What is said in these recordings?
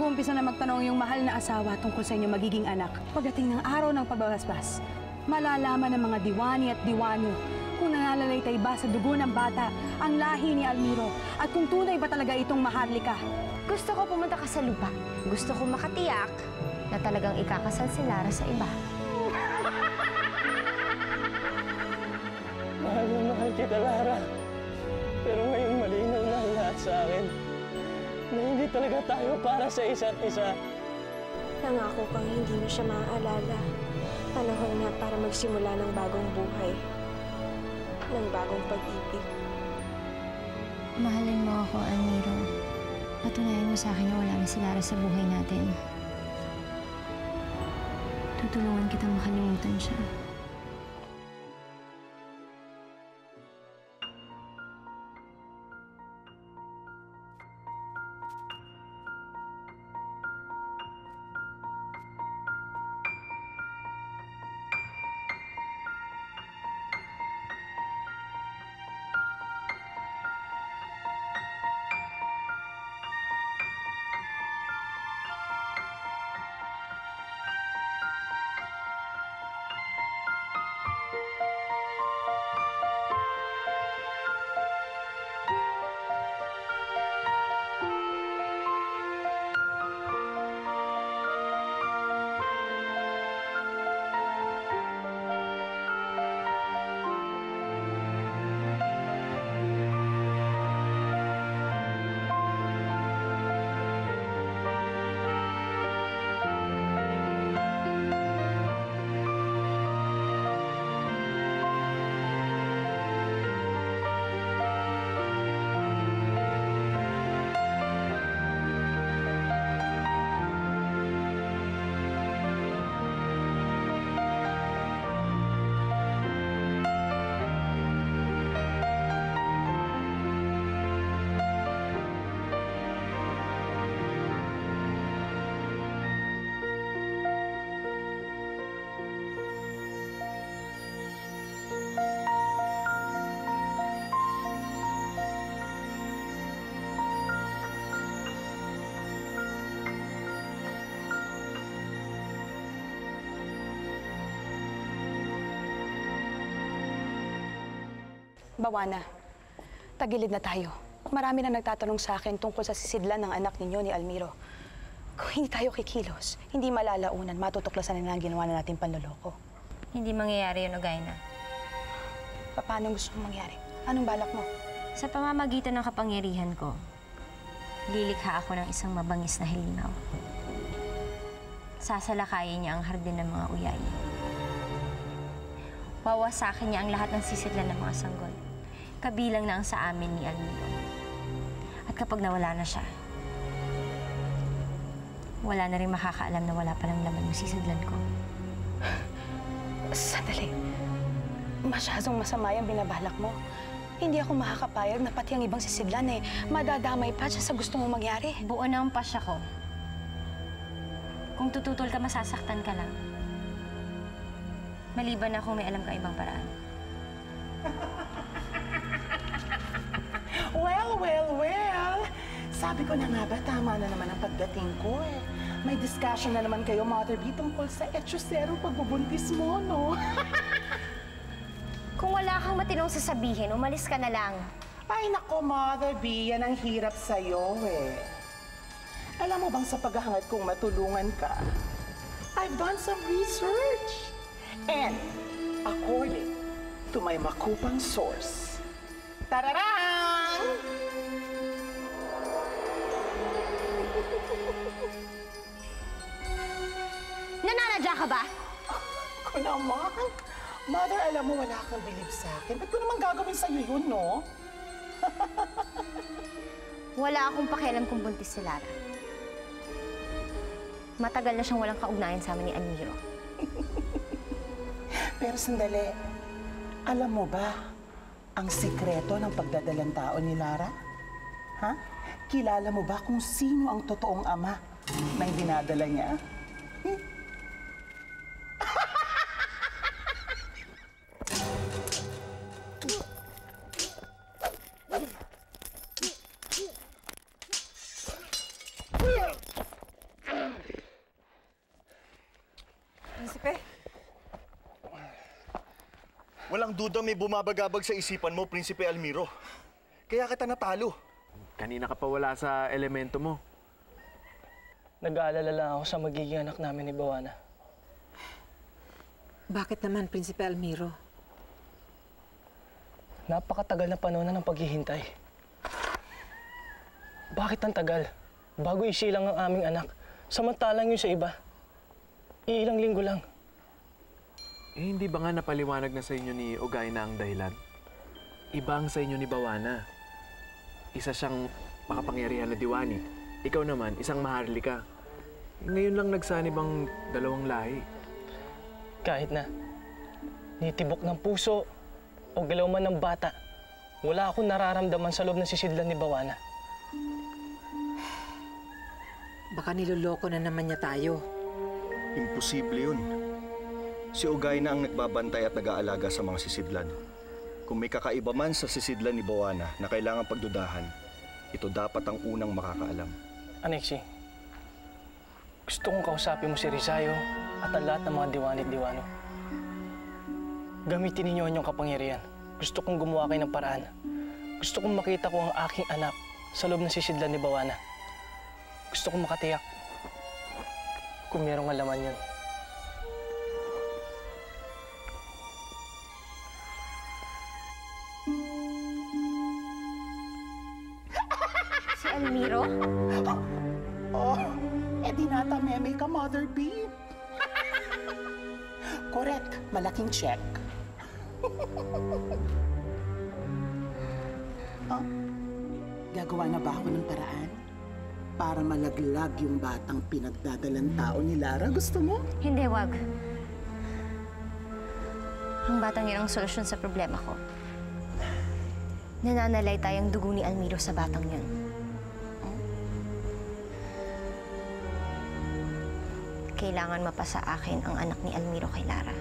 mag-uumpisa na magtanong yung mahal na asawa tungkol sa inyong magiging anak. Pagdating ng araw ng pagbabasbas, malalaman ng mga diwani at diwano kung nananalaytay ba sa dugo ng bata ang lahi ni Almiro at kung tunay ba talaga itong Maharlika. Gusto ko pumunta ka sa lupa. Gusto ko makatiyak na talagang ikakasal si Lara sa iba. Mahal na mahal kita, Lara. Pero ngayon malinaw na ang lahat sa akin na hindi talaga tayo para sa isa't isa. Nangako kang hindi mo siya maaalala. Panahon na para magsimula ng bagong buhay. Ng bagong pag-ibig. Mahalin mo ako, Almiro. Patunayan mo sa akin na wala na si Lara sa buhay natin. Tutulungan kitang makalimutan siya. Bawana, tagilid na tayo. Marami na nagtatanong sa akin tungkol sa sisidlan ng anak ninyo ni Almiro. Kung hindi tayo kikilos, hindi malalaunan, matutuklasan na ang ginawa na natin panloloko. Hindi mangyayari yun, Ogaina. Paano gusto mong mangyari? Anong balak mo? Sa pamamagitan ng kapangyarihan ko, lilikha ako ng isang mabangis na halimaw. Sasalakayin niya ang hardin ng mga uyayi. Wawasakin niya ang lahat ng sisidlan ng mga sanggol. Kabilang na ang sa amin ni Almiro. At kapag nawala na siya, wala na rin makakaalam na wala palang laman yung sisidlan ko. Sandali. Masyadong masama yung binabalak mo. Hindi ako makakapayag na pati ang ibang sisidlan madadamay pa siya sa gusto mong mangyari. Buo na ang pasya ko. Kung tututol ka, masasaktan ka lang. Maliban na kung may alam ka ibang paraan. Well. Sabi ko na nga ba, tama na naman ang pagdating ko May discussion na naman kayo, Mother B, tungkol sa etsyosero pagbubuntis mo, no? Kung wala kang matinong sasabihin, umalis ka na lang. Ay, nako, Mother B, yan ang hirap sa'yo, Alam mo bang sa paghahangad kong matulungan ka, I've done some research. And according to my makupang source, tararang! Nananadya ka ba? Ako naman. Mother, alam mo, wala kang bilib sa akin. Ba't ko naman gagawin sa'yo yun, no? Wala akong pakialam kung buntis si Lara. Matagal na siyang walang kaugnayan sa amin ni Almiro. Pero sandali, alam mo ba ang sikreto ng pagdadalang tao ni Lara? Ha? Kilala mo ba kung sino ang totoong ama ng dinadala niya? Walang duda may bumabagabag sa isipan mo, Prinsipe Almiro. Kaya kita natalo. Kanina ka pa wala sa elemento mo. Nag-aalala lang ako sa magiging anak namin ni Bawana. Bakit naman, Prinsipe Almiro? Napakatagal na panahon na ng paghihintay. Bakit ang tagal? Bago isilang ang aming anak. Samantalang yun sa iba. Ilang linggo lang. Eh, hindi ba nga napaliwanag na sa inyo ni Ogayna ang dahilan? Iba ang sa inyo ni Bawana. Isa siyang makapangyarihan na diwani. Ikaw naman, isang maharlika. Ngayon lang nagsanib ang dalawang lahi. Kahit na nitibok ng puso o galaw man ng bata, wala akong nararamdaman sa loob ng sisidlan ni Bawana. Baka niloloko na naman niya tayo. Imposible yun. Si Ogayna ang nagbabantay at nag-aalaga sa mga sisidlan. Kung may kakaiba man sa sisidlan ni Bawana na kailangan pagdudahan, ito dapat ang unang makakaalam. Anexi, gusto kong kausapin mo si Rizayo at ang lahat ng mga diwani at diwano. Gamitin ninyo ang inyong kapangyarihan. Gusto kong gumawa kayo ng paraan. Gusto kong makita ko ang aking anak sa loob ng sisidlan ni Bawana. Gusto kong makatiyak kung merong alaman yun. Si Almiro? Oh, di nata meme ka, Mother B. Correct, malaking check. Oh, gagawa na ba ako ng paraan para malaglag yung batang pinagdadalang tao ni Lara? Gusto mo? Hindi, wag. Ang batang yun ang solusyon sa problema ko. Nananalay tayong dugo ni Almiro sa batang yun. Kailangan mapasa akin ang anak ni Almiro kay Lara.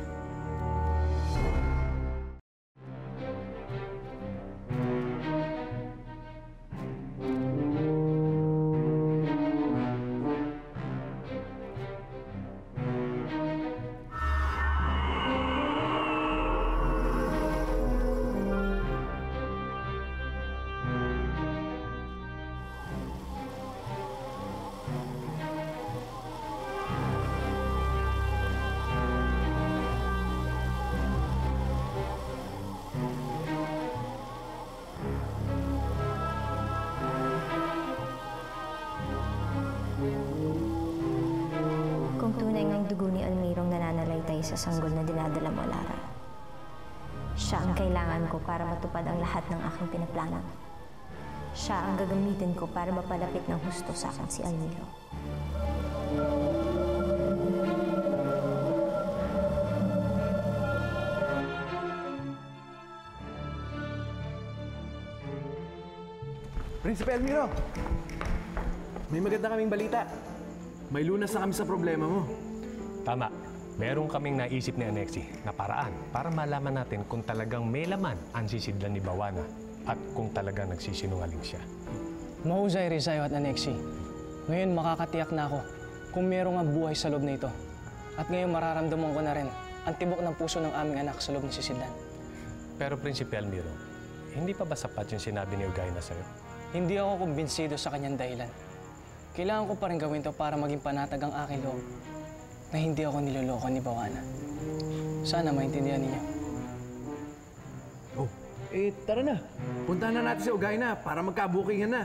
Kung tunay ngang dugo ni Almirong nananalaytay sa sanggol na dinadala mo, Lara, siya ang kailangan ko para matupad ang lahat ng aking pinaplano. Siya ang gagamitin ko para mapalapit ng husto sa akin si Almiro. Prinsipe Almiro! May maganda kaming balita. May lunas na kami sa problema mo. Tama. Meron kaming naisip ni Anexi na paraan para malaman natin kung talagang may laman ang sisidlan ni Bawana at kung talagang nagsisinungaling siya. Mahusay, Rizayo at Anexi. Ngayon makakatiyak na ako kung merong ang buhay sa loob na ito. At ngayon mararamdaman ko na rin ang tibok ng puso ng aming anak sa loob ng sisidlan. Pero Prinsipe Almiro, hindi pa ba sapat yung sinabi ni Ogayna sa'yo? Hindi ako kumbinsido sa kanyang dahilan. Kailangan ko pa rin gawin to para maging panatag ang aking loob na hindi ako niloloko ni Bawana. Sana maintindihan ninyo. Oh, tara na. Puntahan na natin si Ogayna para magkabukingan na.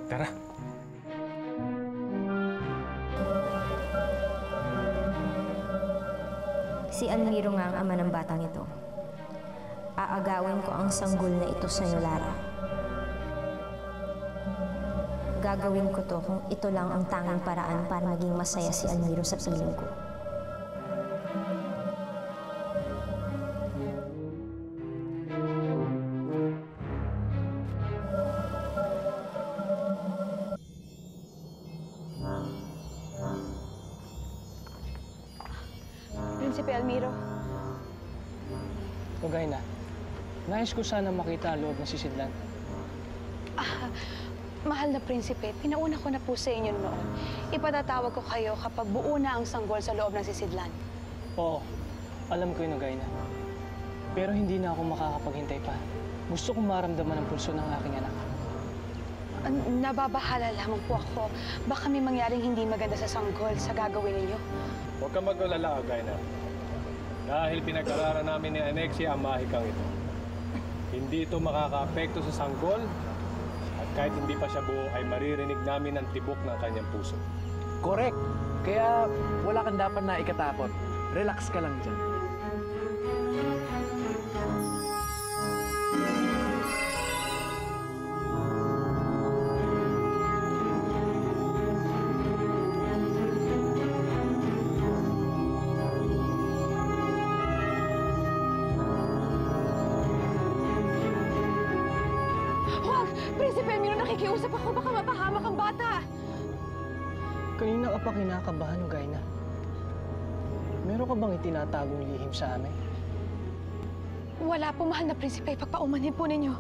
Tara. Si Almiro nga ang ama ng batang ito. Aagawin ko ang sanggol na ito sa iyo, Lara. Gagawin ko to kung ito lang ang tanging paraan para maging masaya si Almiro sa piling ko. Prinsipe Almiro, Ogayna, nais ko sana makita ang loob ng sisidlan. mahal na prinsipe, pinauna ko na po sa inyo noon. Ipatatawag ko kayo kapag buo na ang sanggol sa loob ng sisidlan. Oo, alam ko yun, Ogayna. Pero hindi na ako makakapaghintay pa. Gusto kong maramdaman ang pulso ng aking anak. Nababahala lamang po ako. Baka may mangyaring hindi maganda sa sanggol sa gagawin ninyo. Huwag kang mag-alala, Agayna. Dahil pinag-aralan namin ni Anexia ang mahikang ito. Hindi ito makaka-apekto sa sanggol at kahit hindi pa siya buo ay maririnig namin ang tibok ng kanyang puso. Correct. Kaya wala kang dapat na ikatakot. Relax ka lang dyan. Huwag! Prinsipe Elmiro, nakikiusap ako. Baka mapahamak ang bata. Kanina ka pa kinakabahan, Ugayna. Meron ka bang itinatagong lihim sa amin? Wala po, mahal na prinsipe. Pagpaumanhin po ninyo.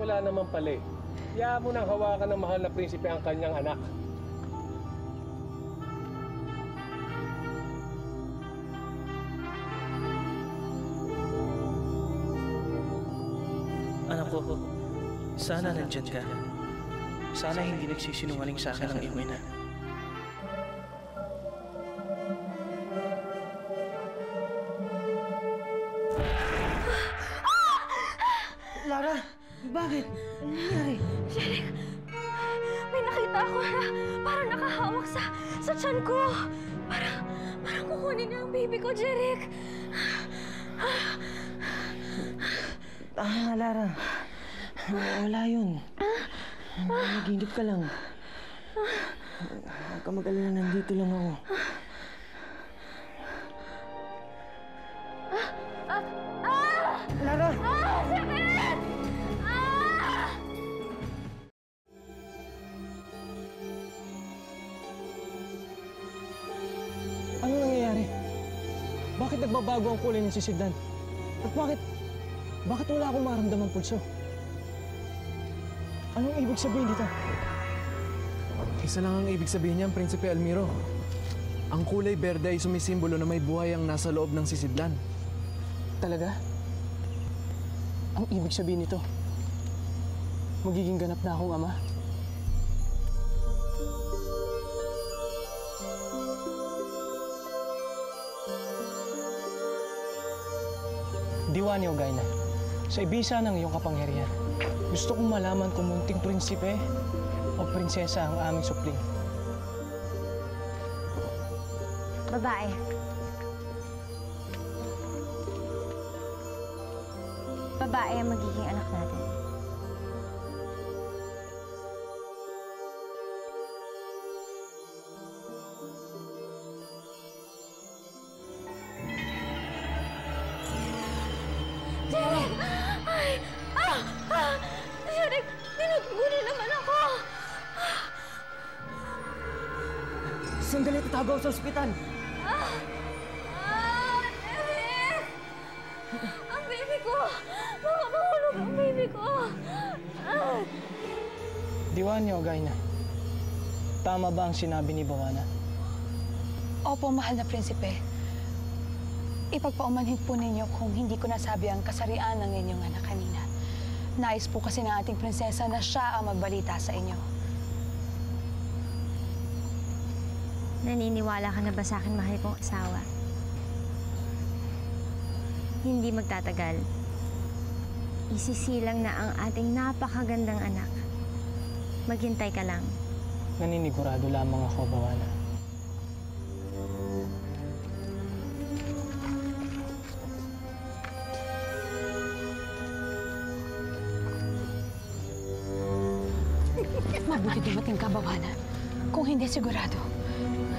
Wala naman pala eh. Hayaan mo nang hawakan ng mahal na prinsipe ang kanyang anak. Anak ko, sana nandyan ka. Sana hindi nagsisinungaling sa akin ang iyong ina. Lara, bakit? Ano nangyari? Jeric, may nakita ako na parang nakahawak sa tiyan ko. Parang kukunin niya ang baby ko, Jeric. Tama nga, Lara. Wala yun. Naginip ka lang. Huwag ka mag-alala, nandito lang ako. Lara! Sakit! Ano nangyayari? Bakit nagbabago ang kulay ng sisidlan? At bakit wala akong maramdamang pulso? Anong ibig sabihin dito? Isa lang ang ibig sabihin niyan, Prinsipe Elmiro. Ang kulay berde ay sumisimbolo na may buhay ang nasa loob ng sisidlan. Talaga? Ang ibig sabihin nito, magiging ganap na akong ama. Diwani Ugayna, sa ibisa ng iyong kapangyarihan, gusto kong malaman kung munting prinsipe o prinsesa ang aming supling. Babae. Babae ang magiging anak natin. Jeric! Jeric, tinutuguli naman ako! Sandali, tatago sa ospital. Jeric! Ang baby ko! Baka mahulog ang baby ko! Diwani Ugayna, tama ba ang sinabi ni Bawana? Opo, mahal na prinsipe. Ipagpaumanhin po ninyo kung hindi ko nasabi ang kasarian ng inyong anak kanina. Nais po kasi ng ating prinsesa na siya ang magbalita sa inyo. Naniniwala ka na ba sa akin, mahal kong asawa? Hindi magtatagal. Isisilang na ang ating napakagandang anak. Maghintay ka lang. Naninigurado lamang ako, Bawana. Mabuti dumating ka, Bawana. Kung hindi sigurado,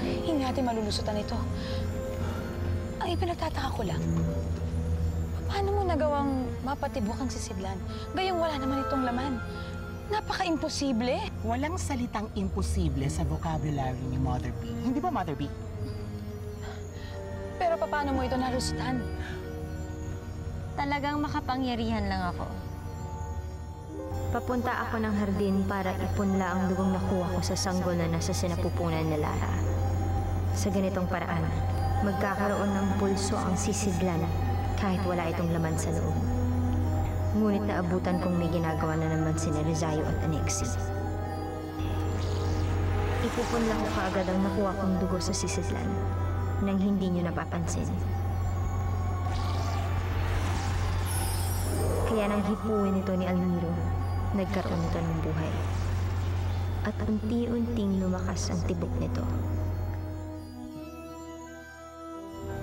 hindi natin malulusutan ito. Ang ipinagtataka ko lang, paano mo nagawang mapatibok ang sisidlan? Gayong wala naman itong laman. Napaka-imposible. Walang salitang imposible sa vocabulary ni Mother B. Hindi ba, Mother B? Pero paano mo ito nalusutan? Talagang makapangyarihan lang ako. Papunta ako ng hardin para ipunla ang dugong nakuha ko sa sanggol na nasa sinapupunan ni Lara. Sa ganitong paraan, magkakaroon ng pulso ang sisidlan Kahit wala itong laman sa loob. Ngunit naabutan kong may ginagawa na naman sina Rizayo at Anexi. Ipupunla ko kaagad ang nakuha kong dugo sa sisidlan nang hindi nyo napapansin. Kaya nang hipuin ito ni Almiro, nagkaroon ito ng buhay. At unti-unting lumakas ang tibok nito.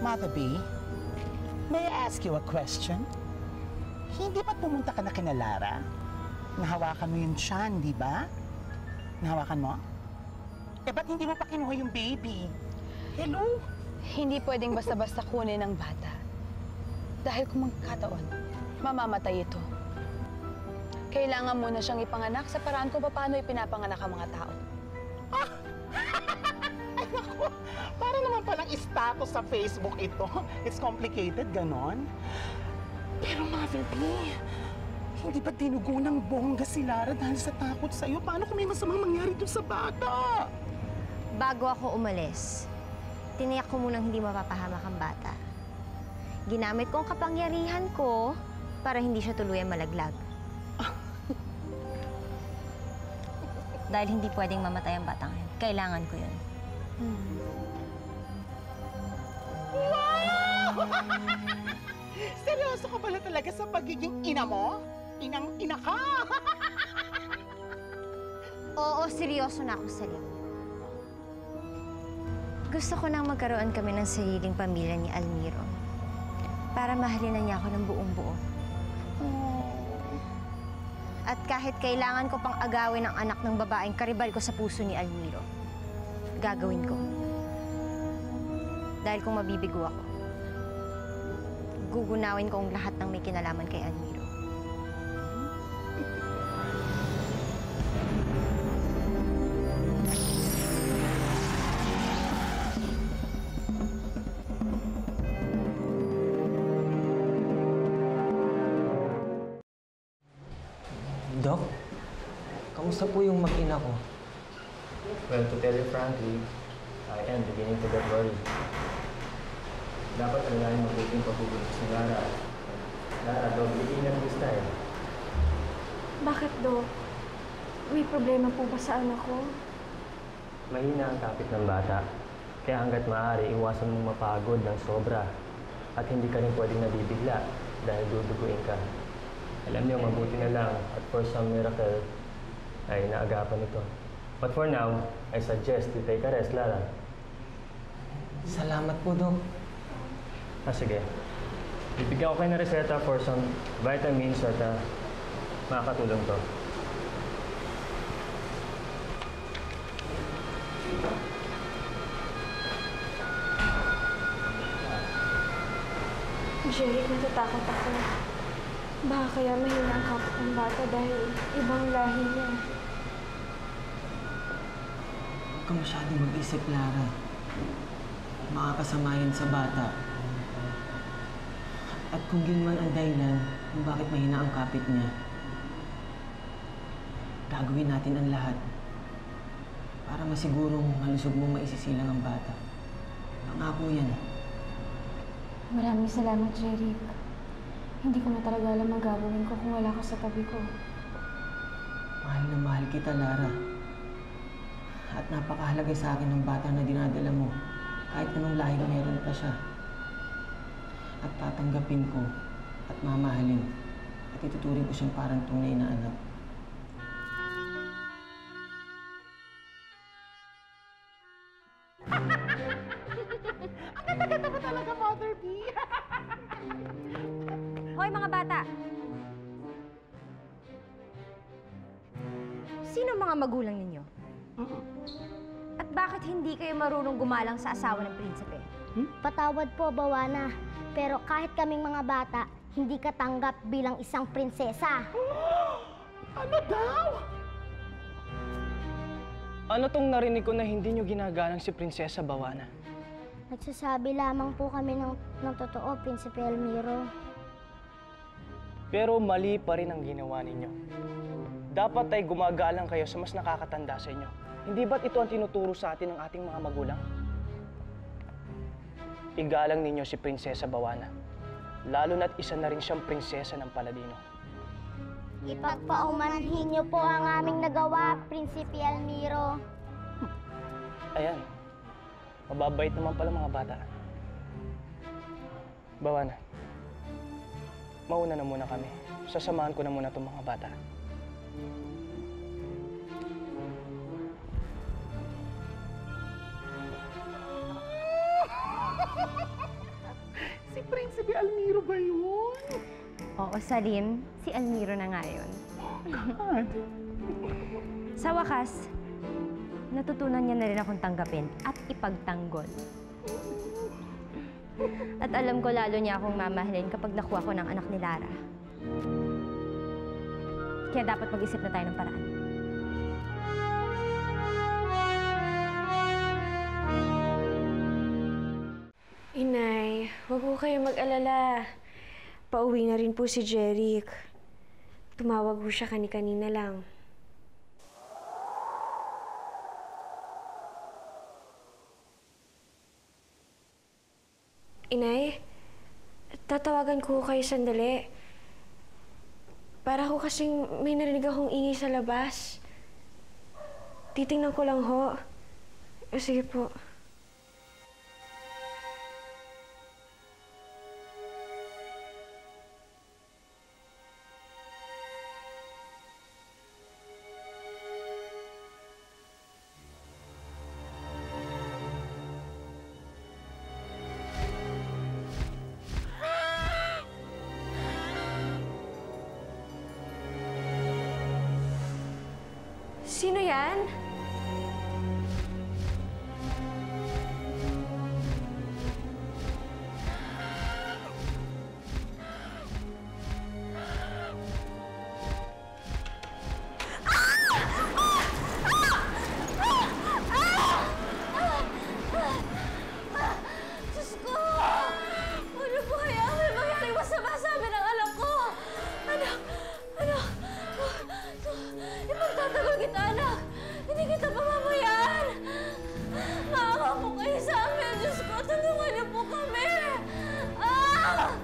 Mother B, may I ask you a question? Hindi ba't pumunta ka na kina Lara? Nahawakan mo yung tiyan, di ba? Nahawakan mo? Eh, ba't hindi mo pa kinuha yung baby? Hello? Hindi pwedeng basta-basta kunin ng bata. Dahil kung magkataon, mamamatay ito. Kailangan muna siyang ipanganak sa paraan kung paano ipinapanganak ang mga tao. Ay, naku! Para naman palang status sa Facebook ito. It's complicated, ganon. Pero Mother B, hindi ba dinugo ng bongga si Lara dahil sa takot sa'yo? Paano kung may masamang mangyari dun sa bata? Bago ako umalis, tiniyak ko munang hindi mapapahamak ang bata. Ginamit ko ang kapangyarihan ko para hindi siya tuluyang malaglag. Dahil hindi pwedeng mamatay ang batang yun. Kailangan ko yun. Wow! Seryoso ka pala talaga sa pagiging ina mo? Inang-ina ka! Oo, seryoso na ako sa'yo. Gusto ko nang magkaroon kami ng sariling pamilya ni Almiro. Para mahalin na niya ako ng buong buo. At kahit kailangan ko pang agawin ang anak ng babaeng karibal ko sa puso ni Almiro, gagawin ko. Dahil kung mabibigo ako, gugunawin ko ang lahat ng may kinalaman kay Almiro. Doc, kamusta po yung mag-ina ko? Well, to tell you frankly, I am beginning to get worried. Dapat alayin mabuting pagbubuntis ni Lara. Lara, dog, ingat this time. Bakit, Dok? May problema po ba sa anak ko? Mahina ang kapit ng bata. Kaya hanggat maaari, iwasan mong mapagod ng sobra. At hindi ka rin pwedeng nabibigla dahil duduguin ka. Alam niyo, mabuti na lang at for some miracle ay naagapan ito. But for now, I suggest you take a rest, Lara. Salamat po, Doc. Sige. Bibigyan ko kayo ng reseta for some vitamins at makakatulong to. Jeric, natatakot ako. Baka kaya mahina ang kapit ng bata dahil ibang lahi niya. Huwag ka masyadong mag-isip, Lara. Makakasama yan sa bata. At kung yun man ang dahilan kung bakit mahina ang kapit niya, gagawin natin ang lahat para masigurong malusog mong maisisilang ang bata. Pangako yan. Maraming salamat, Jeric. Hindi ko na talaga alam ang gagawin ko kung wala ka sa tabi ko. Mahal na mahal kita, Lara. At napakahalaga sa akin ng bata na dinadala mo, kahit anong lahing meron pa siya. At tatanggapin ko at mamahalin at ituturing ko siyang parang tunay na anak. Ang ganda-ganda mo talaga, Mother B! Hoy, mga bata! Sino mga magulang ninyo? At bakit hindi kayo marunong gumalang sa asawa ng prinsipe? Patawad po, Bawana. Pero kahit kaming mga bata, hindi ka tanggap bilang isang prinsesa. Ano daw? Ano tong narinig ko na hindi nyo ginagalang si Prinsesa Bawana? Nagsasabi lamang po kami ng totoo, Prinsipe Almiro. Pero mali pa rin ang ginawa ninyo. Dapat ay gumagalang kayo sa mas nakakatanda sa inyo. Hindi ba't ito ang tinuturo sa atin ng ating mga magulang? Igalang ninyo si Prinsesa Bawana. Lalo na't isa na rin siyang prinsesa ng Paladino. Ipagpaumanhin niyo po ang aming nagawa, Prinsipe Almiro. Ayan, mababait naman pala mga bata. Bawana, mauna na muna kami. Sasamahan ko na muna itong mga bata. Si Prinsipe Almiro ba yun? Oo, Salim. Si Almiro na nga yun. God. Sa wakas, natutunan niya na rin akong tanggapin at ipagtanggol. At alam ko lalo niya akong mamahalin kapag nakuha ko ng anak ni Lara. Kaya dapat mag-isip na tayo ng paraan. Inay, huwag po kayo mag-alala. Pauwi na rin po si Jeric. Tumawag po siya kani-kanina lang. Inay, tatawagan ko kayo sandali. Para ko kasing may narinig akong ingay sa labas. Titingnan ko lang ho. Sige po. Sino yan? Diyos ko! Ano po kaya may mangyaring masama sa amin ang anak ko? Anak! Ipagtatagol kita, anak! Hindi kita pamamayaan! Maawa po kayo sa amin! Diyos ko, tulungan niyo po kami! Ah!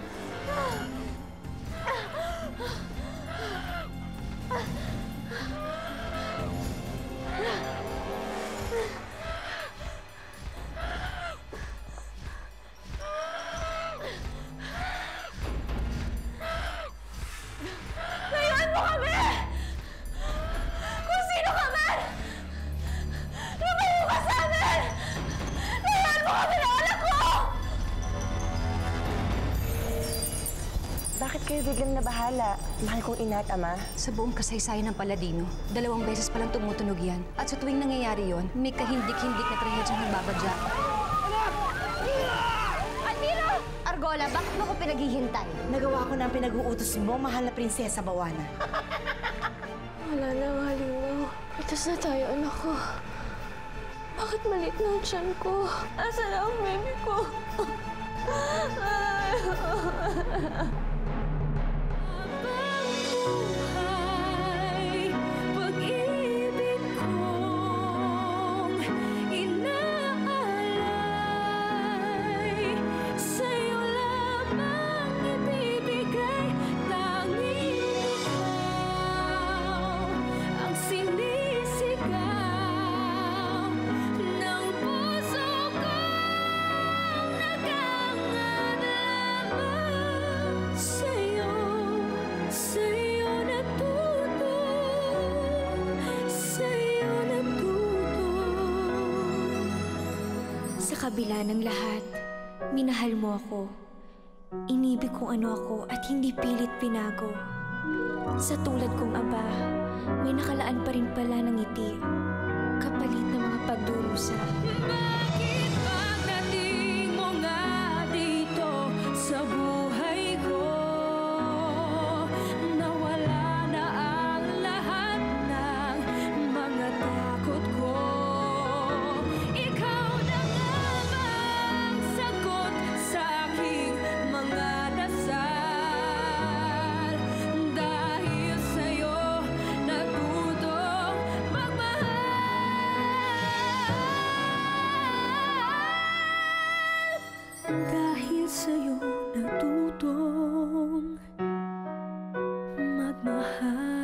Layuan mo kami! Kung sino ka man! Lumayo ka sa amin! Layuan mo kami ng anak ko! Bakit kayo biglang nabahala? Mahal kong ina at ama. Sa buong kasaysayan ng Paladino, 2 beses palang tumutunog yan. At sa tuwing nangyayari yon, may kahindik-hindik na trahedyang nagbabadya. Almiro! Argola, bakit mo ko pinaghihintay? Nagawa ko na ang pinag-uutos mo, mahal na prinsesa Bawana. Wala na nga, Lino. Itas na tayo, anak ko. Bakit maliit na ang tiyan ko? Asan na ang baby ko? Pag-ibig kong inaalay, sa'yo lamang ibibigay. Tanging ikaw ang sinisigaw ng puso kong nagangad lamang sa'yo. Sa'yo natuto, sa'yo natuto. Sa kabila ng lahat, minahal mo ako. Inibig kung ano ako at hindi pilit pinago. Sa tulad kong aba, may nakalaan pa rin pala ng ngiti, kapalit ng mga pagdurusa. Bakit pagdating mo nga dito sa buhay ko, nawala na ang lahat ng mga takot ko? Ikaw na nga bang sagot sa aking mga dasal? Dahil sa'yo natutong magmahal. Dahil sa'yo natutong magmahal.